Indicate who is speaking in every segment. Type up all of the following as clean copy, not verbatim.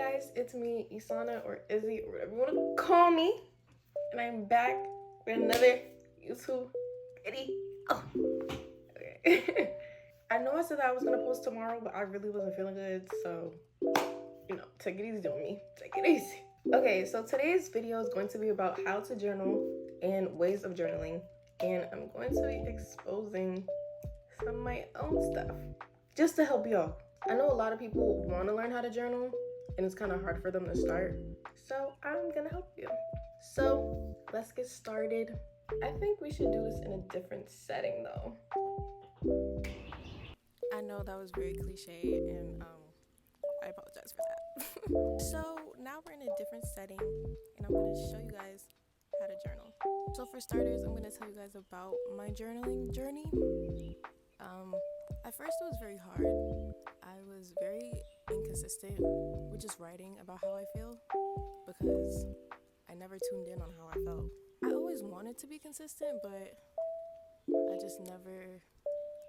Speaker 1: guys, it's me, Isana or Izzy or whatever you want to call me, and I'm back with another YouTube video. Okay. I know I said that I was gonna post tomorrow, but I really wasn't feeling good, so take it easy on me. Take it easy. Okay, so today's video is going to be about how to journal and ways of journaling, and I'm going to be exposing some of my own stuff just to help y'all. I know a lot of people want to learn how to journal and it's kind of hard for them to start, so I'm gonna help you. So let's get started. I think we should do this in a different setting though.
Speaker 2: I know that was very cliche, and I apologize for that. So now we're in a different setting, and I'm going to show you guys how to journal. So for starters, I'm going to tell you guys about my journaling journey. At first it was very hard. I was very inconsistent with just writing about how I feel because I never tuned in on how I felt. I always wanted to be consistent, but I just never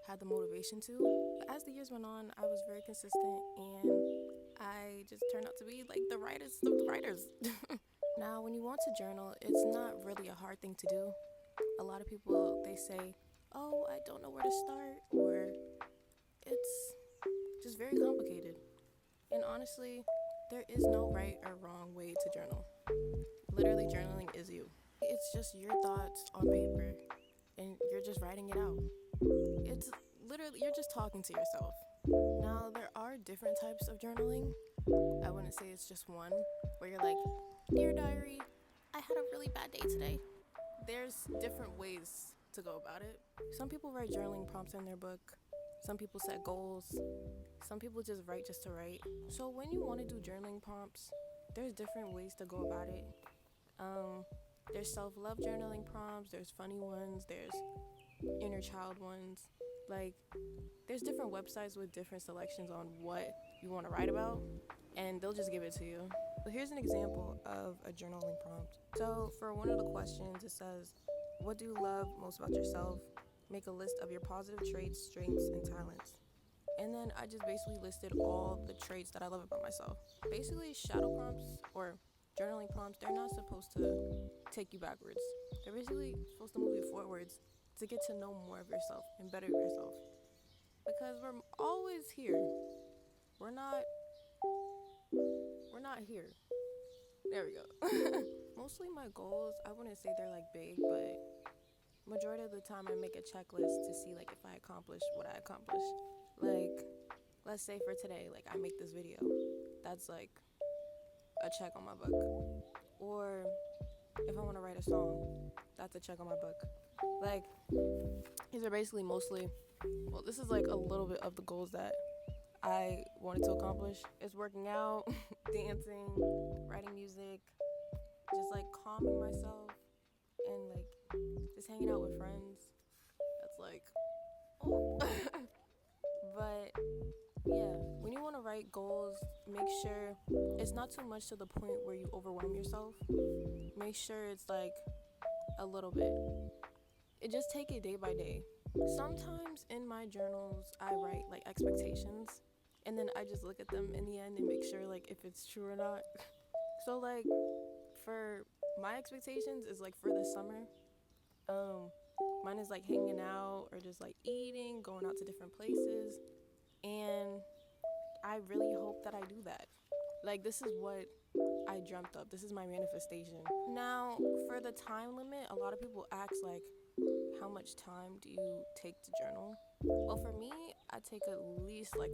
Speaker 2: had the motivation to. But as the years went on, I was very consistent, and I just turned out to be like the writers of the writers. Now, when you want to journal, it's not really a hard thing to do. A lot of people, they say, oh, I don't know where to start, or it's just very complicated. And honestly, there is no right or wrong way to journal. Literally, journaling is you. It's just your thoughts on paper, and you're just writing it out. It's literally, you're just talking to yourself. Now, there are different types of journaling. I wouldn't say it's just one, where you're like, Dear Diary, I had a really bad day today. There's different ways to go about it. Some people write journaling prompts in their book. Some people set goals. Some people just write just to write. So when you want to do journaling prompts, there's different ways to go about it. There's self-love journaling prompts, there's funny ones, there's inner child ones. Like, there's different websites with different selections on what you want to write about, and they'll just give it to you. But here's an example of a journaling prompt. So for one of the questions, it says, what do you love most about yourself? Make a list of your positive traits, strengths, and talents. And then I just basically listed all the traits that I love about myself. Basically, shadow prompts or journaling prompts, they're not supposed to take you backwards. They're basically supposed to move you forwards to get to know more of yourself and better yourself. Because we're always here. We're not here. There we go. Mostly my goals, I wouldn't say they're like big, but majority of the time I make a checklist to see like if I accomplished what I accomplished. Like, let's say for today, like I make this video. That's like a check on my book. Or if I want to write a song, that's a check on my book. Like, these are basically mostly, well, this is like a little bit of the goals that I wanted to accomplish. It's working out, dancing, writing music, just like calming myself, and like just hanging out with friends. That's like, oh. But yeah, when you want to write goals, make sure it's not too much to the point where you overwhelm yourself. Make sure it's like a little bit. Just take it day by day. Sometimes in my journals, I write like expectations, and then I just look at them in the end and make sure like if it's true or not. So like for my expectations is like for the summer, mine is like hanging out or just like eating, going out to different places, and I really hope that I do that. Like, this is what I dreamt up. This is my manifestation. Now, for the time limit, a lot of people ask, like, how much time do you take to journal? Well, for me, I take at least, like,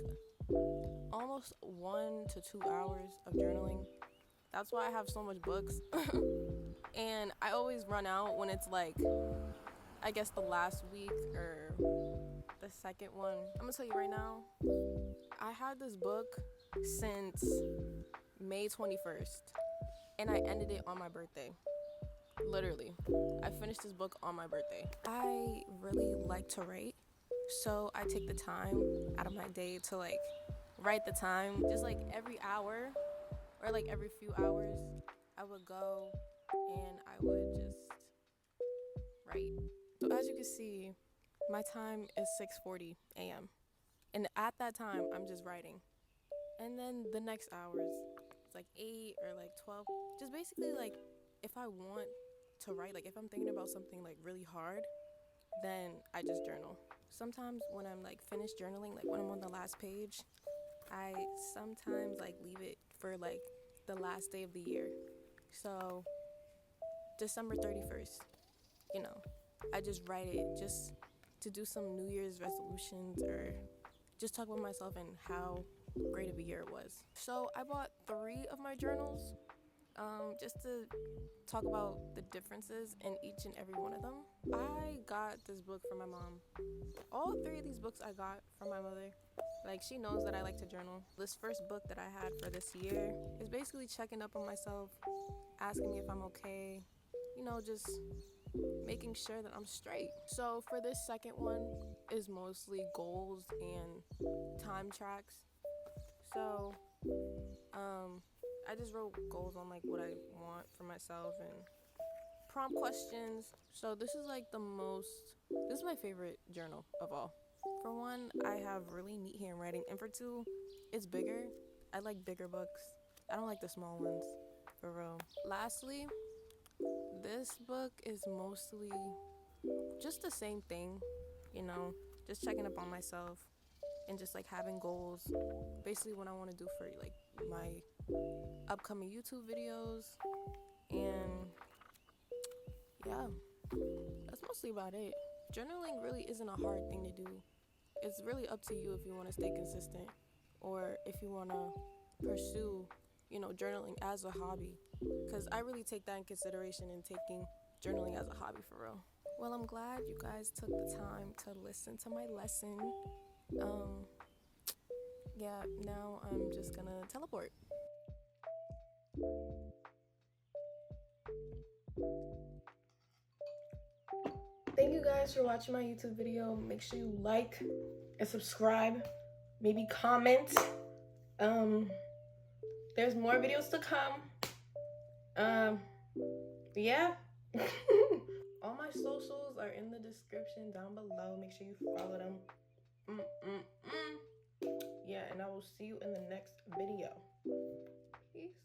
Speaker 2: almost 1 to 2 hours of journaling. That's why I have so much books. And I always run out when it's, like, I guess the last week or the second one. I'm gonna tell you right now, I had this book since May 21st, and I ended it on my birthday. Literally, I finished this book on my birthday. I really like to write, so I take the time out of my day to like write the time. Just like every hour or like every few hours, I would go and I would just write. So as you can see, my time is 6:40 a.m. And at that time, I'm just writing. And then the next hours, it's like 8 or like 12. Just basically like if I want to write, like if I'm thinking about something like really hard, then I just journal. Sometimes when I'm like finished journaling, like when I'm on the last page, I sometimes like leave it for like the last day of the year. So December 31st, you know, I just write it just to do some New Year's resolutions or just talk about myself and how great of a year it was. So I bought 3 of my journals just to talk about the differences in each and every one of them. I got this book from my mom. All 3 of these books I got from my mother. Like, she knows that I like to journal. This first book that I had for this year is basically checking up on myself, asking me if I'm okay, just making sure that I'm straight. So for this second one is mostly goals and time tracks. So I just wrote goals on like what I want for myself and prompt questions. So this is my favorite journal of all. For one, I have really neat handwriting, and for 2, it's bigger. I like bigger books. I don't like the small ones, for real. Lastly, this book is mostly just the same thing, just checking up on myself and just like having goals. Basically, what I want to do for like my upcoming YouTube videos, and yeah, that's mostly about it. Journaling really isn't a hard thing to do. It's really up to you if you want to stay consistent or if you want to pursue, journaling as a hobby. Because I really take that in consideration in taking journaling as a hobby for real. Well, I'm glad you guys took the time to listen to my lesson. Yeah, now I'm just gonna teleport.
Speaker 1: Thank you guys for watching my YouTube video. Make sure you like and subscribe. Maybe comment. There's more videos to come. Yeah. All my socials are in the description down below. Make sure you follow them. Yeah, and I will see you in the next video. Peace.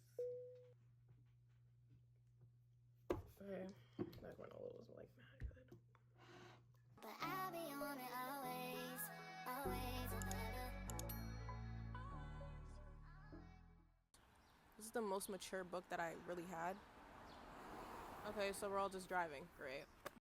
Speaker 1: Okay, that granola was like mad good. But I'll be on it always, always and ever.
Speaker 2: This is the most mature book that I really had. Okay, so we're all just driving. Great.